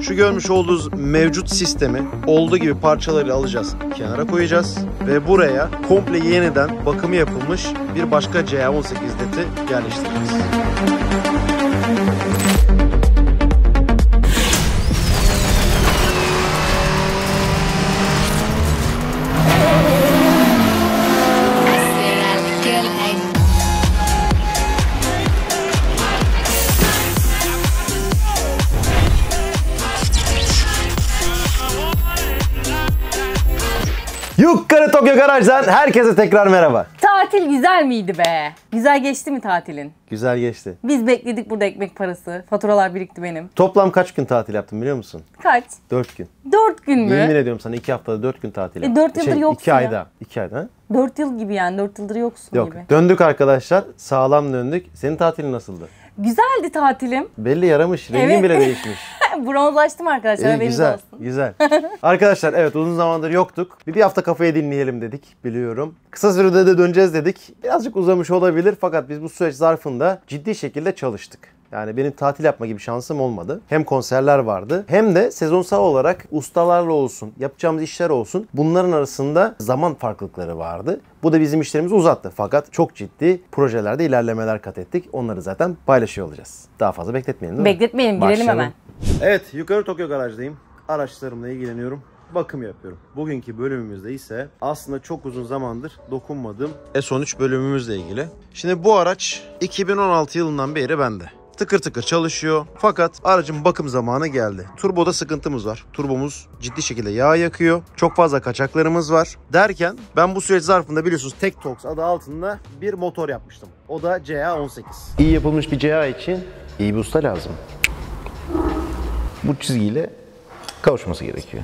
Şu görmüş olduğunuz mevcut sistemi olduğu gibi parçaları alacağız, kenara koyacağız ve buraya komple yeniden bakımı yapılmış bir başka CA18 ledi yerleştireceğiz. Yukarı Tokyo Garaj'dan herkese tekrar merhaba. Tatil güzel miydi be? Güzel geçti mi tatilin? Güzel geçti. Biz bekledik burada ekmek parası. Faturalar birikti benim. Toplam kaç gün tatil yaptım biliyor musun? Kaç? 4 gün. 4 gün mü? Yemin ediyorum sana 2 haftada 4 gün tatil yaptım. 4 yıldır yoksun 2 ya. ayda. 2 ayda ha? 4 yıl gibi yani 4 yıldır yoksun Yok. gibi. Döndük arkadaşlar. Sağlam döndük. Senin tatilin nasıldı? Güzeldi tatilim. Belli yaramış. Rengin Evet. bile değişmiş. Bronzlaştım arkadaşlar. Haberiniz Güzel. olsun. Güzel. Arkadaşlar evet uzun zamandır yoktuk. Bir hafta kafayı dinleyelim dedik biliyorum. Kısa sürede de döneceğiz dedik. Birazcık uzamış olabilir fakat biz bu süreç zarfında ciddi şekilde çalıştık. Yani benim tatil yapma gibi şansım olmadı. Hem konserler vardı hem de sezonsal olarak ustalarla olsun, yapacağımız işler olsun bunların arasında zaman farklılıkları vardı. Bu da bizim işlerimizi uzattı. Fakat çok ciddi projelerde ilerlemeler kat ettik. Onları zaten paylaşıyor olacağız. Daha fazla bekletmeyelim değil mi? Bekletmeyelim, girelim Başlayalım. hemen. Evet, Yukarı Tokyo Garaj'dayım. Araçlarımla ilgileniyorum. Bakım yapıyorum. Bugünkü bölümümüzde ise aslında çok uzun zamandır dokunmadığım S13 bölümümüzle ilgili. Şimdi bu araç 2016 yılından beri bende. Tıkır tıkır çalışıyor. Fakat aracın bakım zamanı geldi. Turboda sıkıntımız var. Turbomuz ciddi şekilde yağ yakıyor. Çok fazla kaçaklarımız var. Derken ben bu süreç zarfında biliyorsunuz Tektox adı altında bir motor yapmıştım. O da CA18. İyi yapılmış bir CA için iyi bir usta lazım. Bu çizgiyle kavuşması gerekiyor.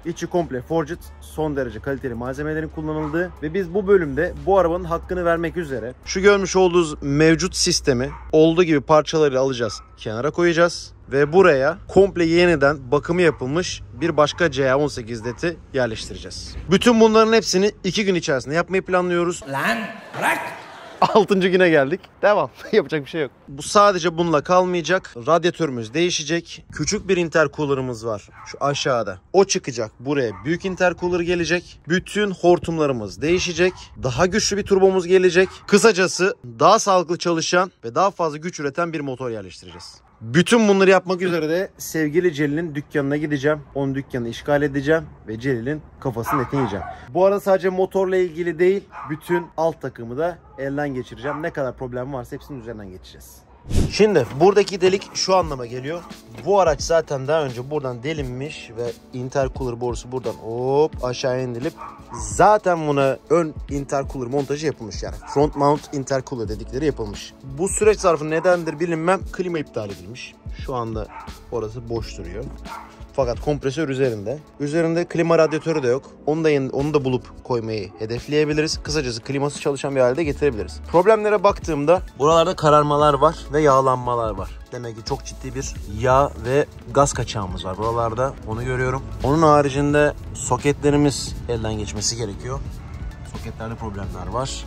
İçi komple forged, son derece kaliteli malzemelerin kullanıldığı ve biz bu bölümde bu arabanın hakkını vermek üzere şu görmüş olduğunuz mevcut sistemi olduğu gibi parçaları alacağız, kenara koyacağız ve buraya komple yeniden bakımı yapılmış bir başka CA18 ledi yerleştireceğiz. Bütün bunların hepsini 2 gün içerisinde yapmayı planlıyoruz. Lan bırak! 6. güne geldik. Devam. Yapacak bir şey yok. Bu sadece bununla kalmayacak. Radyatörümüz değişecek. Küçük bir intercooler'ımız var. Şu aşağıda. O çıkacak. Buraya büyük intercooler gelecek. Bütün hortumlarımız değişecek. Daha güçlü bir turbomuz gelecek. Kısacası daha sağlıklı çalışan ve daha fazla güç üreten bir motor yerleştireceğiz. Bütün bunları yapmak üzere de sevgili Celil'in dükkanına gideceğim. Onun dükkanını işgal edeceğim ve Celil'in kafasını etini yiyeceğim. Bu arada sadece motorla ilgili değil, bütün alt takımı da elden geçireceğim. Ne kadar problem varsa hepsinin üzerinden geçeceğiz. Şimdi buradaki delik şu anlama geliyor. Bu araç zaten daha önce buradan delinmiş ve intercooler borusu buradan hop aşağı indirip zaten buna ön intercooler montajı yapılmış yani. Front mount intercooler dedikleri yapılmış. Bu süreç zarfı nedendir bilinmem, klima iptal edilmiş. Şu anda orası boş duruyor. Fakat kompresör üzerinde. Üzerinde klima radyatörü de yok. Onu da bulup koymayı hedefleyebiliriz. Kısacası kliması çalışan bir halde getirebiliriz. Problemlere baktığımda buralarda kararmalar var ve yağlanmalar var. Demek ki çok ciddi bir yağ ve gaz kaçağımız var buralarda. Onu görüyorum. Onun haricinde soketlerimiz elden geçmesi gerekiyor. Soketlerde problemler var.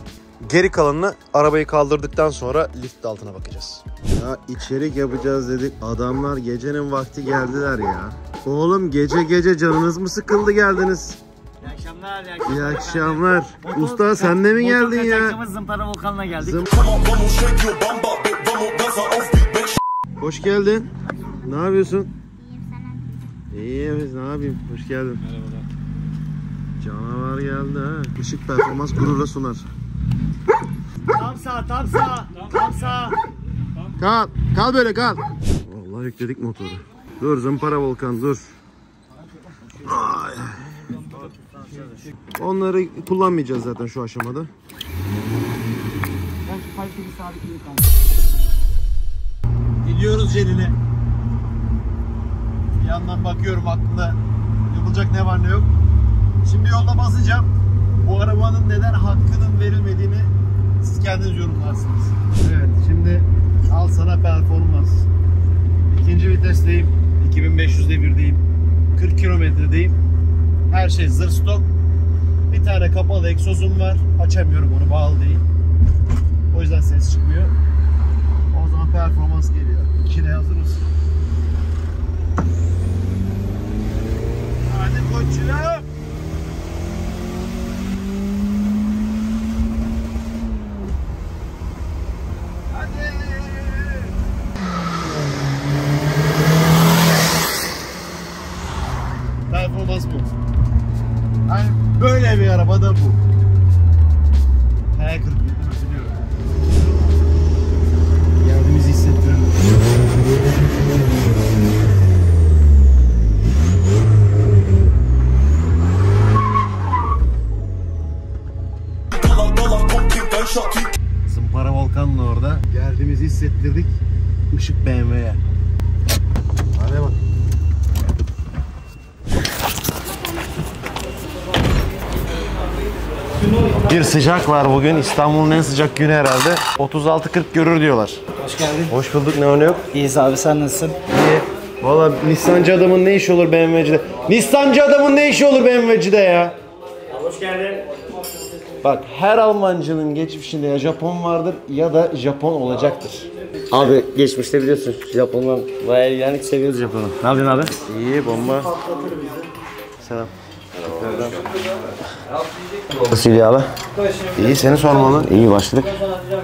Geri kalanını arabayı kaldırdıktan sonra lift altına bakacağız. Ya içerik yapacağız dedik. Adamlar gecenin vakti geldiler ya. Oğlum gece canınız mı sıkıldı geldiniz? İyi akşamlar. İyi akşamlar. Usta sen de mi geldin ya? Zımpara Volkan'la geldik. Hoş geldin. Ne yapıyorsun? İyi, ne yapayım? Hoş geldin. Merhabalar. Canavar geldi ha. Işık performans gururla sunar. Tam sağ. Kal böyle kal. Vallahi yükledik motoru. Dur zımpara Volkan dur. Ay. Onları kullanmayacağız zaten şu aşamada. Gidiyoruz Celil'e. Bir yandan bakıyorum aklımda yapılacak ne var ne yok. Şimdi yolda basacağım. Bu arabanın neden hakkının verilmediğini siz kendiniz yorumlarsınız. Evet şimdi al sana performans. 2. vitesteyim. 2500 devirdeyim. 40 kilometredeyim. Her şey zır stok. Bir tane kapalı egzozum var. Açamıyorum onu, bağlı değil. O yüzden ses çıkmıyor. O zaman performans geliyor. 2'de hazır mısın? Hakan'la orada geldiğimizi hissettirdik. Işık BMW'ye. Hadi bak. Bir sıcak var bugün. İstanbul'un en sıcak günü herhalde. 36-40 görür diyorlar. Hoş geldin. Hoş bulduk. Ne var ne yok? İyiyiz abi, sen nasılsın? İyi. Valla Nissancı adamın ne işi olur BMW'cide? Nissancı adamın ne işi olur BMW'cide ya? Hoş geldin. Bak her Almancının geçmişinde ya Japon vardır ya da Japon olacaktır. Abi geçmişte biliyorsun Japon'dan bayağı yani seviyoruz Japon'u. Ne yapıyorsun abi? İyi bomba. Selam. Nasıl gidiyor abi? İyi seni sormalı. İyi başladık.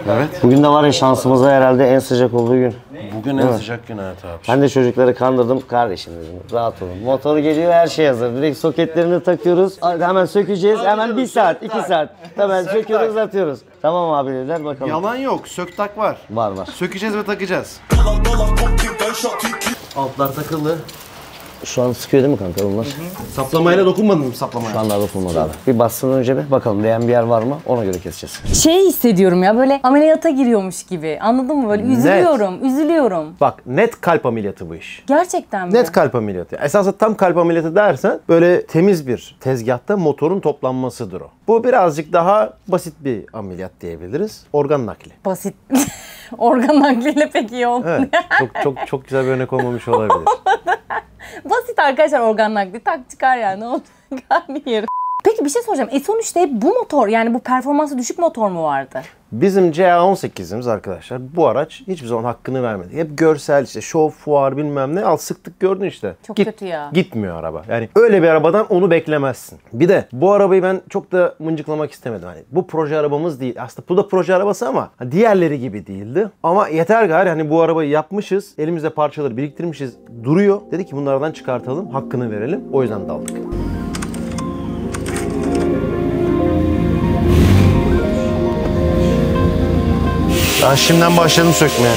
Evet. Bugün de var ya şansımıza herhalde en sıcak olduğu gün. Bugün en sıcak gün hayat abi. Ben de çocukları kandırdım. Kardeşim dedim rahat olun. Motor geliyor, her şey hazır. Direkt soketlerini takıyoruz. Hemen sökeceğiz. Hemen 1 saat, 2 saat. Hemen söküyoruz, atıyoruz. Tamam abi dediler, bakalım. Yalan yok. Sök tak var. Var var. Sökeceğiz ve takacağız. Altlar takıldı. Şu an sıkıyor değil mi kanka bunlar? Saplamayla dokunmadın mı saplamaya? Şu anda dokunmadı abi. Bir bassın önce bir bakalım değen bir yer var mı, ona göre keseceğiz. Şey hissediyorum ya, böyle ameliyata giriyormuş gibi. Anladın mı? Böyle üzülüyorum. Bak net kalp ameliyatı bu iş. Gerçekten mi? Net kalp ameliyatı. Esasında tam kalp ameliyatı dersen böyle temiz bir tezgahta motorun toplanmasıdır o. Bu birazcık daha basit bir ameliyat diyebiliriz. Organ nakli. Basit. Organ nakliyle pek iyi oldu. Evet. çok güzel bir örnek olmamış olabilir. Basit arkadaşlar organ nakli. Tak çıkar yani. Ne oldu? Hayır. Peki bir şey soracağım. S13'te hep bu motor, yani bu performansı düşük motor mu vardı? Bizim CA18'imiz arkadaşlar bu araç hiçbir zaman hakkını vermedi. Hep görsel işte şov, fuar bilmem ne al sıktık gördün işte. Çok kötü ya. Gitmiyor araba. Yani öyle bir arabadan onu beklemezsin. Bir de bu arabayı ben çok da mıncıklamak istemedim. Hani bu proje arabamız değil. Aslında bu da proje arabası ama diğerleri gibi değildi. Ama yeter gari hani bu arabayı yapmışız. Elimizde parçaları biriktirmişiz. Duruyor. Dedik ki bunlardan çıkartalım. Hakkını verelim. O yüzden daldık. Ben şimdiden başladım sökmeye.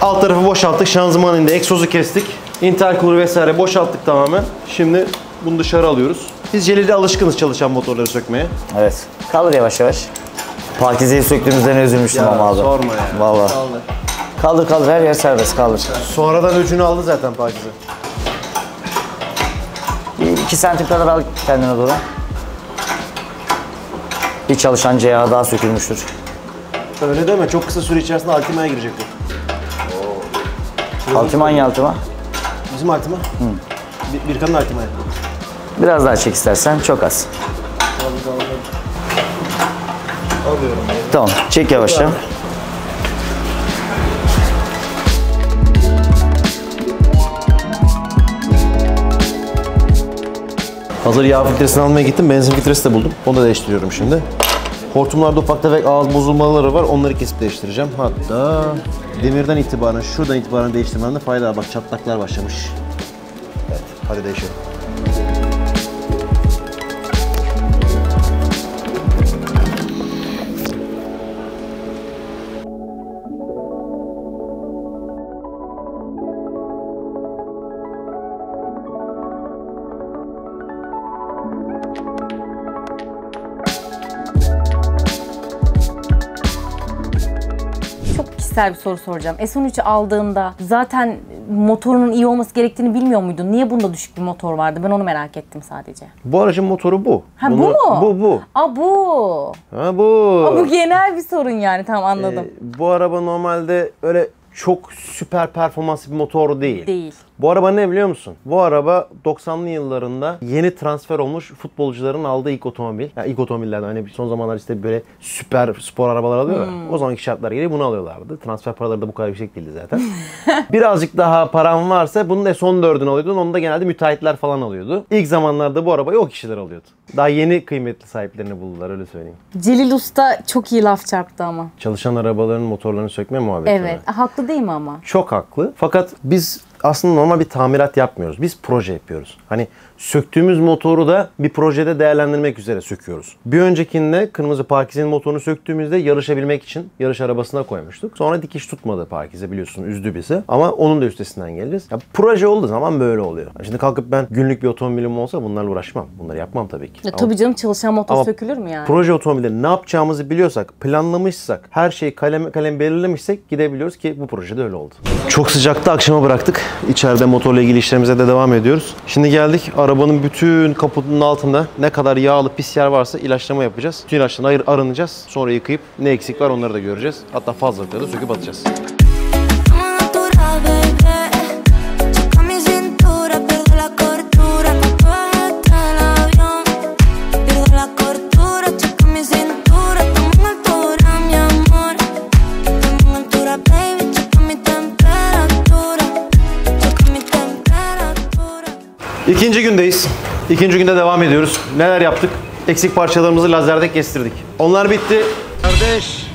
Alt tarafı boşalttık. Şanzıman indi. Egzozu kestik. Intercooler vesaire boşalttık tamamen. Şimdi bunu dışarı alıyoruz. Biz Celil'de alışkınız çalışan motorları sökmeye. Evet. Kaldır yavaş yavaş. Parkizeyi söktüğümüzde ne üzülmüştüm ama abi. Sorma ya. Vallahi. Kaldır her yer serbest, kaldır. Sonradan öcünü aldı zaten Pakize. 2 santim kadar al kendine doğru. Bir çalışan CA daha sökülmüştür. Öyle deme. Çok kısa süre içerisinde Altima'ya girecek bu. Altima hangi Altima? Bizim Altima. Bir kadın Altima'ya. Biraz daha çek istersen, çok az. Alıyorum. Tamam, çek yavaşça. Hazır yağ filtresini almaya gittim. Benzin filtresi de buldum. Onu da değiştiriyorum şimdi. Hortumlarda ufak tefek ağız bozulmaları var. Onları kesip değiştireceğim. Hatta demirden itibaren, şuradan itibaren değiştirmemde fayda var. Bak çatlaklar başlamış. Evet, hadi değişelim. kişisel bir soru soracağım. S13'ü aldığında zaten motorunun iyi olması gerektiğini bilmiyor muydun? Niye bunda düşük bir motor vardı? Ben onu merak ettim sadece. Bu aracın motoru bu. Ha bu mu? Bu. Aa bu. Ha bu. Aa, bu genel bir sorun yani, tamam anladım. Bu araba normalde öyle çok süper performanslı bir motor değil. Değil. Bu araba ne biliyor musun? Bu araba 90'lı yıllarında yeni transfer olmuş futbolcuların aldığı ilk otomobil. Yani ilk otomobillerden hani son zamanlar işte böyle süper spor arabalar alıyorlar. O zamanki şartlar gereği bunu alıyorlardı. Transfer paraları da bu kadar yüksek değildi zaten. Birazcık daha param varsa bunun da S14'ünü alıyordun. Onu da genelde müteahhitler falan alıyordu. İlk zamanlarda bu arabayı o kişiler alıyordu. Daha yeni kıymetli sahiplerini buldular, öyle söyleyeyim. Celil Usta çok iyi laf çarptı ama. Çalışan arabaların motorlarını sökme muhabbeti. Evet. Haklı değil mi ama? Çok haklı. Fakat biz aslında normal bir tamirat yapmıyoruz. Biz proje yapıyoruz. Hani söktüğümüz motoru da bir projede değerlendirmek üzere söküyoruz. Bir öncekinde Kırmızı Pakize'nin motorunu söktüğümüzde yarışabilmek için yarış arabasına koymuştuk. Sonra dikiş tutmadı Pakize, biliyorsun, üzdü bizi. Ama onun da üstesinden geliriz. Ya, proje olduğu zaman böyle oluyor. Şimdi kalkıp ben günlük bir otomobilim olsa bunlarla uğraşmam. Bunları yapmam tabii ki. Ya, tabii canım, çalışan motor sökülür mü yani? Proje otomobilleri ne yapacağımızı biliyorsak, planlamışsak, her şeyi kalem kalem belirlemişsek gidebiliyoruz ki bu projede öyle oldu. Çok sıcakta akşama bıraktık. İçeride motorla ilgili işlerimize de devam ediyoruz. Şimdi geldik, arabanın bütün kaputunun altında ne kadar yağlı pis yer varsa ilaçlama yapacağız. Bütün ilaçlarını arınacağız. Sonra yıkayıp ne eksik var onları da göreceğiz. Hatta fazlalıkları da söküp atacağız. İkinci gündeyiz. İkinci günde devam ediyoruz. Neler yaptık? Eksik parçalarımızı lazerde kestirdik. Onlar bitti. Kardeş,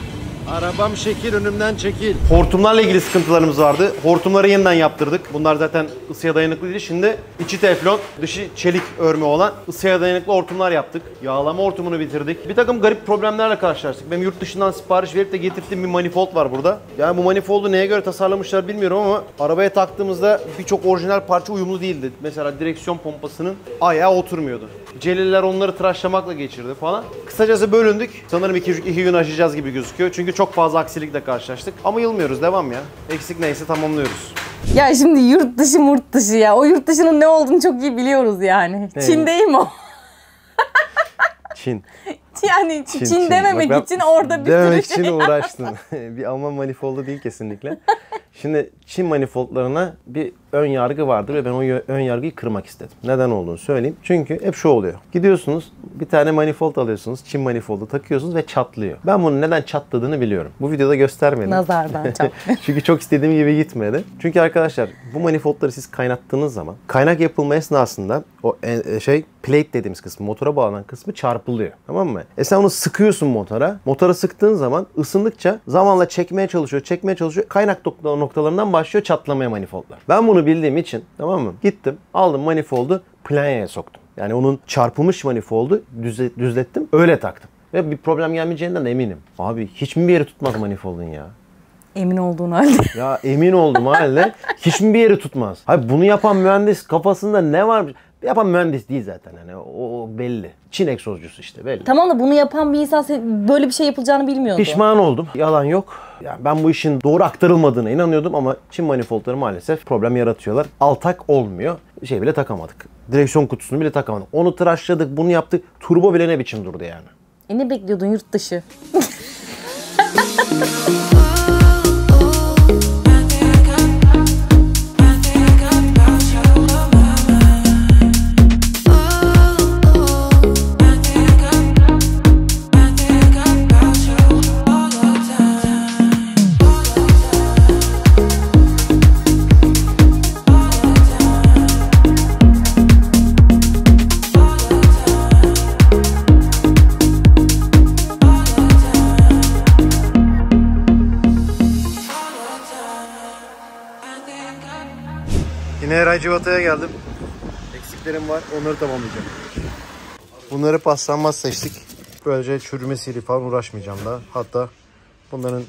arabam şekil, önümden çekil. Hortumlarla ilgili sıkıntılarımız vardı. Hortumları yeniden yaptırdık. Bunlar zaten ısıya dayanıklıydı. Şimdi içi teflon, dışı çelik örme olan ısıya dayanıklı hortumlar yaptık. Yağlama hortumunu bitirdik. Bir takım garip problemlerle karşılaştık. Benim yurt dışından sipariş verip de getirdiğim bir manifold var burada. Yani bu manifoldu neye göre tasarlamışlar bilmiyorum ama arabaya taktığımızda birçok orijinal parça uyumlu değildi. Mesela direksiyon pompasının ayağı oturmuyordu. Celiller onları tıraşlamakla geçirdi falan. Kısacası bölündük. Sanırım iki gün aşacağız gibi gözüküyor. Çünkü çok fazla aksilikle karşılaştık. Ama yılmıyoruz, devam ya. Eksik neyse tamamlıyoruz. Ya şimdi yurt dışı murt dışı ya. O yurt dışının ne olduğunu çok iyi biliyoruz yani. Ne? Çin değil mi o? Çin. Yani Çin dememek Bak, için orada bir dememek sürü şey. için uğraştım. Bir Alman manifoldu değil kesinlikle. Şimdi Çin manifoldlarına bir ön yargı vardır ve ben o ön yargıyı kırmak istedim. Neden olduğunu söyleyeyim. Çünkü hep şu oluyor. Gidiyorsunuz, bir tane manifold alıyorsunuz, Çin manifoldu takıyorsunuz ve çatlıyor. Ben bunun neden çatladığını biliyorum. Bu videoda göstermedim. Nazardan çatlıyor. Çünkü çok istediğim gibi gitmedi. Çünkü arkadaşlar, bu manifoldları siz kaynattığınız zaman kaynak yapılma esnasında o plate dediğimiz kısmı, motora bağlanan kısmı çarpılıyor. Tamam mı? Sen onu sıkıyorsun motora. Motora sıktığın zaman ısındıkça zamanla çekmeye çalışıyor. Kaynak noktalarından başlıyor çatlamaya manifoldlar. Ben bunu bildiğim için, tamam mı? Gittim, aldım manifoldu, planyaya soktum. Yani onun çarpılmış manifoldu düzlettim, öyle taktım. Ve bir problem gelmeyeceğinden eminim. Abi hiç mi bir yeri tutmaz manifoldun ya? Emin olduğun halde. Ya emin oldum halde hiç mi bir yeri tutmaz? Hayır, bunu yapan mühendis kafasında ne varmış? Yapan mühendis değil zaten, hani o belli. Çin egzozcusu işte, belli. Tamam da bunu yapan bir insan böyle bir şey yapılacağını bilmiyordu. Pişman oldum. Yalan yok. Yani ben bu işin doğru aktarılmadığına inanıyordum ama Çin manifoldları maalesef problem yaratıyorlar. Altak olmuyor. Şey bile takamadık. Direksiyon kutusunu bile takamadık. Onu tıraşladık, bunu yaptık. Turbo bile ne biçim durdu yani. Ne bekliyordun yurt dışı? Yine Eray Civata'ya geldim. Eksiklerim var, onları tamamlayacağım. Bunları paslanmaz seçtik. Böylece çürümesiyle falan uğraşmayacağım daha. Hatta bunların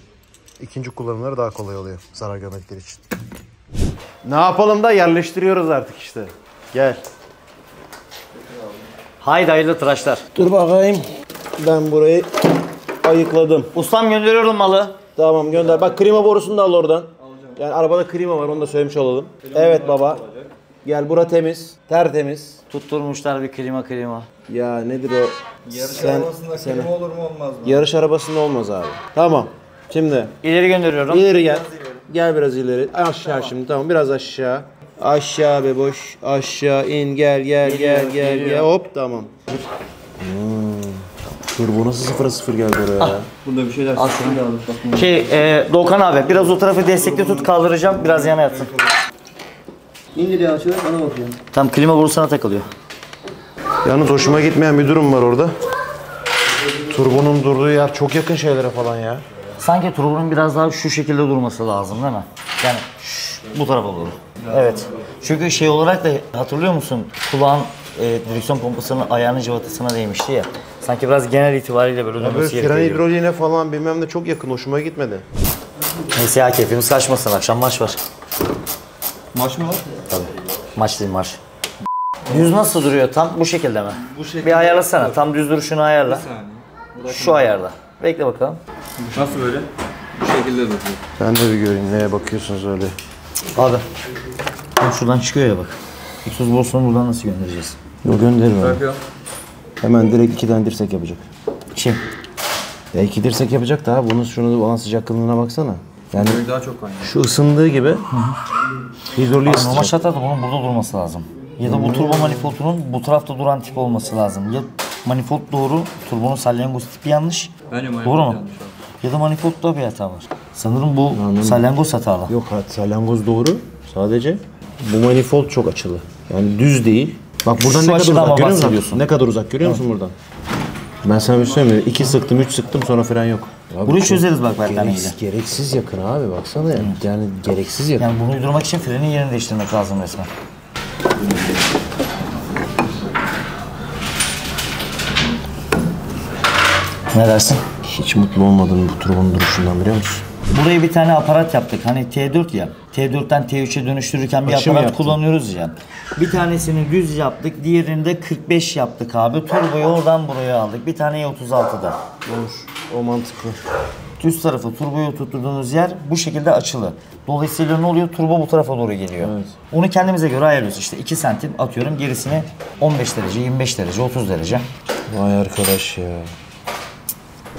ikinci kullanımları daha kolay oluyor zarar görmedikleri için. Ne yapalım da yerleştiriyoruz artık işte. Gel. Haydi hayırlı tıraşlar. Dur bakayım. Ben burayı ayıkladım. Ustam gönderiyorum malı. Tamam gönder. Bak klima borusunu da al oradan. Yani arabada klima var, onu da söylemiş olalım. Evet baba. Gel, bura temiz. Tertemiz. Tutturmuşlar bir klima. Ya nedir o? Yarış arabasında klima olur mu olmaz mı? Yarış arabasında olmaz abi. Tamam. Şimdi İleri gönderiyorum. ileri gel. Gel biraz ileri. Aşağı şimdi, tamam, biraz aşağı. Aşağı be boş. Aşağı in, gel. Hop, tamam. Turbo nasıl 0'a 0 geldi oraya ya? Burada bir şeyler sıkıntı aldık. Doğukan abi biraz o tarafı destekli tut, kaldıracağım. Biraz yana yatsın. İndir ya şöyle bana bakıyor. Tam klima borusuna takılıyor. Yalnız hoşuma gitmeyen bir durum var orada. Turbonun durduğu yer çok yakın şeylere falan ya. Sanki turbonun biraz daha şu şekilde durması lazım değil mi? Yani bu tarafa doğru. Evet. Çünkü şey olarak da hatırlıyor musun? Kulağın direksiyon pompasının ayağının cıvatasına değmişti ya. Sanki biraz genel itibariyle böyle dönmesi Böyle gerekiyor. fren hidroliğine falan bilmem ne çok yakın, hoşuma gitmedi. Neyse ya, keyfimiz kaçmasın, akşam maç var. Maç mı var? Tabii. Maç değil, marş. Düz nasıl duruyor? Tam bu şekilde mi? Bu şekilde. Bir ayarlasana. Tam düz duruşunu ayarla. Bir saniye. Şu ayarda. Bekle bakalım. Nasıl böyle? Bu şekilde duruyor. Ben de bir göreyim neye bakıyorsunuz öyle. Abi. Tam şuradan çıkıyor ya bak. Egzoz borusunu buradan nasıl göndereceğiz? Yok, gönderin. Bırakıyorum. Hemen direkt 2 tane dirsek yapacak. Kim? Ya 2 dirsek yapacak da bunun şunu olan sıcaklığına baksana. Yani Böyle daha çok kaynıyor. şu ısındığı gibi hidroliği Normal ısıtacak. şartlarda bunun burada durması lazım. Ya da bu turbo manifoldunun bu tarafta duran tip olması lazım. Ya manifold doğru, turbonun salyangoz tipi yanlış. Bence manifold Doğru mu? yanlış abi. Ya da manifoldda bir hata var. Sanırım bu salyangoz hatalı. Yok, salyangoz doğru. Sadece bu manifold çok açılı. Yani düz değil. Bak buradan Şu ne kadar açıdan uzak görüyor bahsediyorsun. musun? Ne kadar uzak görüyor musun buradan? Ben sana bir şey söyleyeyim mi? 2 sıktım, 3 sıktım, sonra fren yok. Abi Burayı çok çözeriz bak Berkan ile. gereksiz yakın abi, baksana ya. Yani gereksiz yakın. Yani bunu uydurmak için frenin yerini değiştirmek lazım resmen. Ne dersin? Hiç mutlu olmadım bu turbonun duruşundan, biliyor musun? Buraya bir tane aparat yaptık. Hani T4 ya. T4'ten T3'e dönüştürürken bir Aşı mı aparat yaptın? kullanıyoruz ya. Bir tanesini düz yaptık, diğerini de 45 yaptık abi. Turboyu oradan buraya aldık. Bir tane E36'da. O mantıklı. Düz tarafı turboyu tutturduğunuz yer bu şekilde açılı. Dolayısıyla ne oluyor? Turbo bu tarafa doğru geliyor. Evet. Onu kendimize göre ayarlıyoruz. İşte 2 santim atıyorum, gerisini 15 derece, 25 derece, 30 derece. Vay arkadaş ya.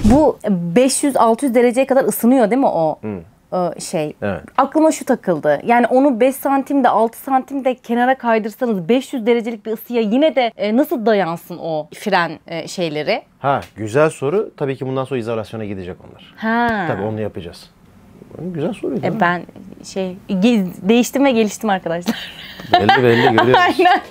Bu 500-600 dereceye kadar ısınıyor değil mi o şey? Evet. Aklıma şu takıldı. Yani onu 5 santimde 6 santimde kenara kaydırsanız 500 derecelik bir ısıya yine de nasıl dayansın o fren şeyleri? Ha, güzel soru. Tabii ki bundan sonra izolasyona gidecek onlar. Ha. Tabii onu yapacağız. Güzel soruydu. Ben değiştim ve geliştim arkadaşlar. Belli görüyoruz. Aynen.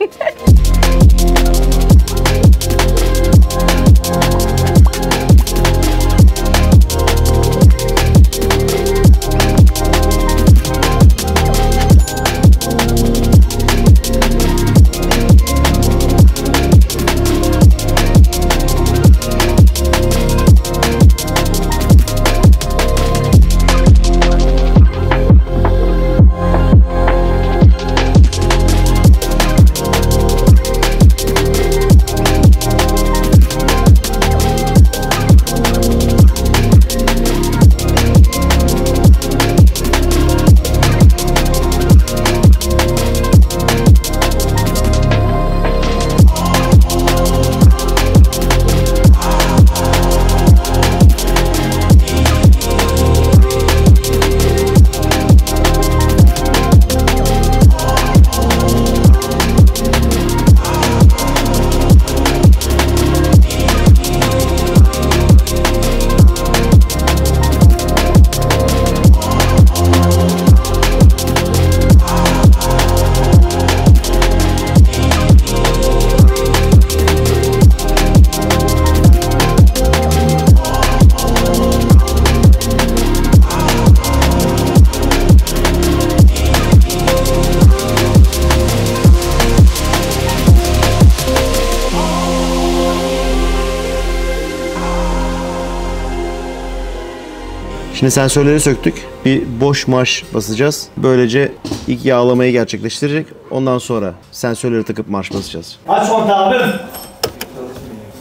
Şimdi sensörleri söktük. Bir boş marş basacağız. Böylece ilk yağlamayı gerçekleştirecek. Ondan sonra sensörleri takıp marş basacağız. Aç kontağı abi.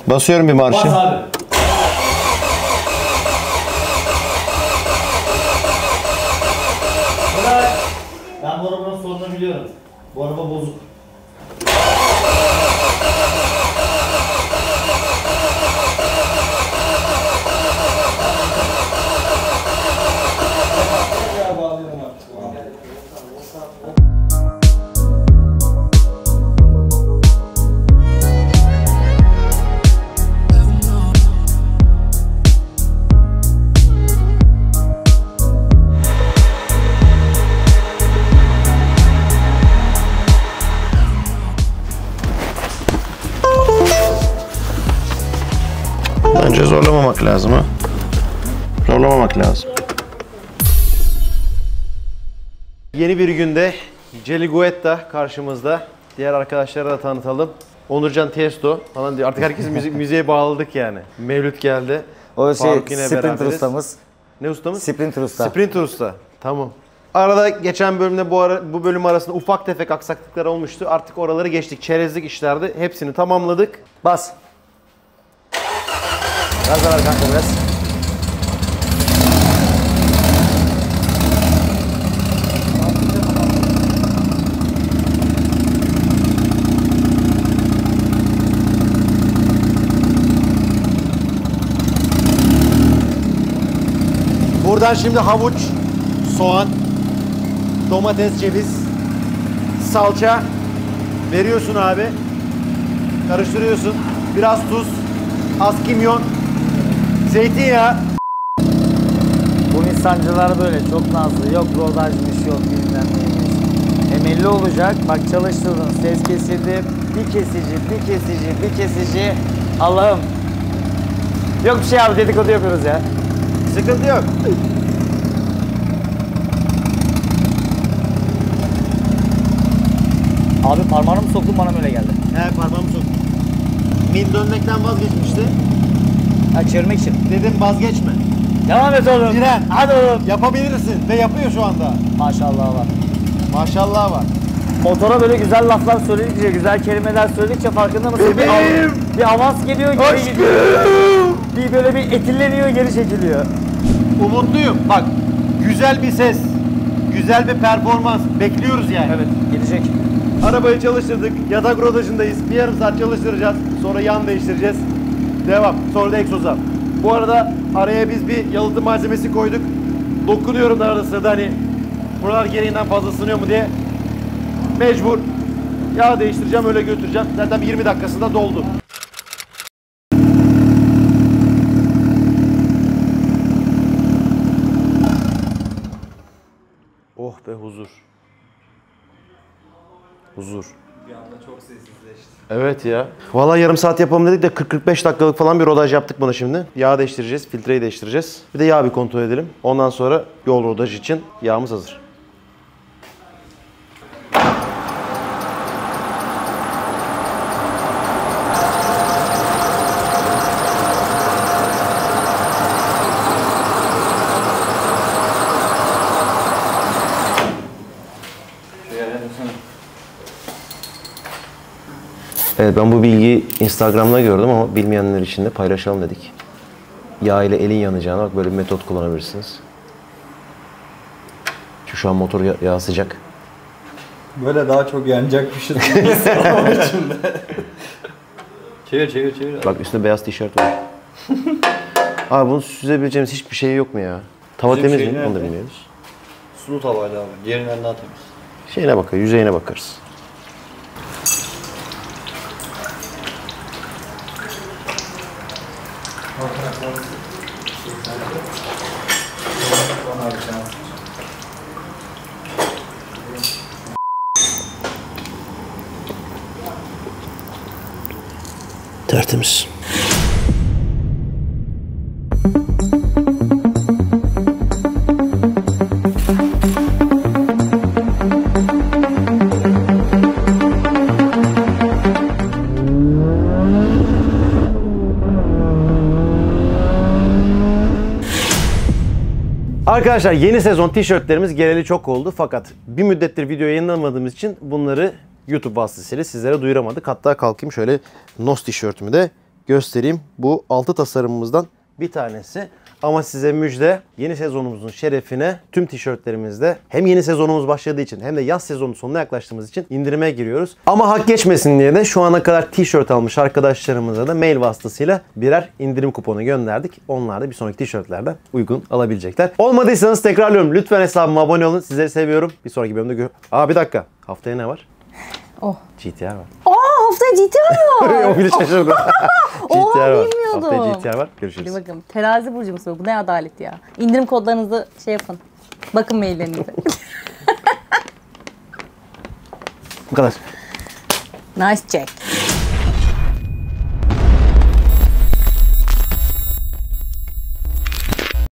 Basıyorum bir marşı. Bas abi. Ben bu arabanın sorununu biliyorum. Bu araba bozuk. Bence zorlamamak lazım ha. Zorlamamak lazım. Yeni bir günde Celi Guetta karşımızda. Diğer arkadaşlara da tanıtalım. Onurcan Tiesto falan diyor. Artık herkes müziğe bağladık yani. Mevlüt geldi. O Faruk yine Sprinter beraberiz. ustamız. Ne ustamız? Sprinter usta. Sprinter usta. Tamam. Arada geçen bölümde bu bölüm arasında ufak tefek aksaklıklar olmuştu. Artık oraları geçtik. Çerezlik işlerde hepsini tamamladık. Bas. Gaz ver kanka biraz. Buradan şimdi havuç, soğan, domates, ceviz, salça veriyorsun abi. Karıştırıyorsun. Biraz tuz, az kimyon, zeytinyağı. Bu Nissancılar böyle çok nazlı. Yok rodajmış, yok bilmem neymiş. Emelli olacak. Bak çalıştırdın, ses kesildi. Bir kesici, bir kesici, bir kesici. Allah'ım. Yok bir şey abi, dedikodu yapıyoruz ya. Sıkıntı yok. Abi parmağını mı soktun, bana mı öyle geldi? He, parmağımı soktum. Mil dönmekten vazgeçmişti. Ha, çevirmek için. Dedim vazgeçme. Devam et oğlum. Diren. Hadi oğlum. Yapabilirsin ve yapıyor şu anda. Maşallah var. Maşallah var. Motora böyle güzel laflar söyledikçe, güzel kelimeler söyledikçe farkında mısın? Bebeğim. Bir avans geliyor, geri gidiyor. Bir böyle bir etilleniyor, geri çekiliyor. Umutluyum. Bak, güzel bir ses, güzel bir performans bekliyoruz yani. Evet, gelecek. Arabayı çalıştırdık. Yatak rodajındayız. Bir yarım saat çalıştıracağız. Sonra yan değiştireceğiz. Devam. Sonra da egzoza. Bu arada araya biz bir yalıtım malzemesi koyduk. Dokunuyorum da arada sırada hani buralar gereğinden fazla ısınıyor mu diye. Mecbur. Yağ değiştireceğim, öyle götüreceğim. Zaten 20 dakikasında doldu. Oh be, huzur. Huzur. Bir anda çok sessizleşti. Evet ya. Vallahi yarım saat yapalım dedik de 40-45 dakikalık falan bir rodaj yaptık bunu şimdi. Yağ değiştireceğiz, filtreyi değiştireceğiz. Bir de yağ bir kontrol edelim. Ondan sonra yol rodajı için yağımız hazır. Evet, ben bu bilgiyi Instagram'da gördüm ama bilmeyenler için de paylaşalım dedik. Yağ ile elin yanacağına bak, böyle bir metot kullanabilirsiniz. Şu an motor yağı sıcak. Böyle daha çok yanacakmışız gibi hissediyorum içimde. Çevir. Bak, üstünde beyaz tişört var. Abi bunu süzebileceğimiz hiçbir şey yok mu ya? Tava Bizim temiz şey mi? Onu da nerede? bilmiyoruz. Sulu tavaydı abi. Diğerinden daha temiz. Şeyine bakarız, yüzeyine bakarız. Tertemiz. Arkadaşlar, yeni sezon tişörtlerimiz geleli çok oldu fakat bir müddettir video yayınlamadığımız için bunları YouTube vasıtasıyla sizlere duyuramadık. Hatta kalkayım şöyle NOS tişörtümü de göstereyim. Bu 6 tasarımımızdan bir tanesi. Ama size müjde, yeni sezonumuzun şerefine tüm tişörtlerimizde hem yeni sezonumuz başladığı için hem de yaz sezonu sonuna yaklaştığımız için indirime giriyoruz. Ama hak geçmesin diye de şu ana kadar tişört almış arkadaşlarımıza da mail vasıtasıyla birer indirim kuponu gönderdik. Onlar da bir sonraki tişörtlerden uygun alabilecekler. Olmadıysanız tekrarlıyorum. Lütfen hesabıma abone olun. Sizleri seviyorum. Bir sonraki bölümde bir dakika. Haftaya ne var? Oh. GTR var. Haftaya GTR var. O bile şaşırdı. Oha, GTR var. bilmiyordum. Haftaya GTR var. Görüşürüz. Hadi bakalım. Terazi burcu musun? Bu ne adalet ya. İndirim kodlarınızı şey yapın. Bakın maillerinize. Bu kadar. Nice check.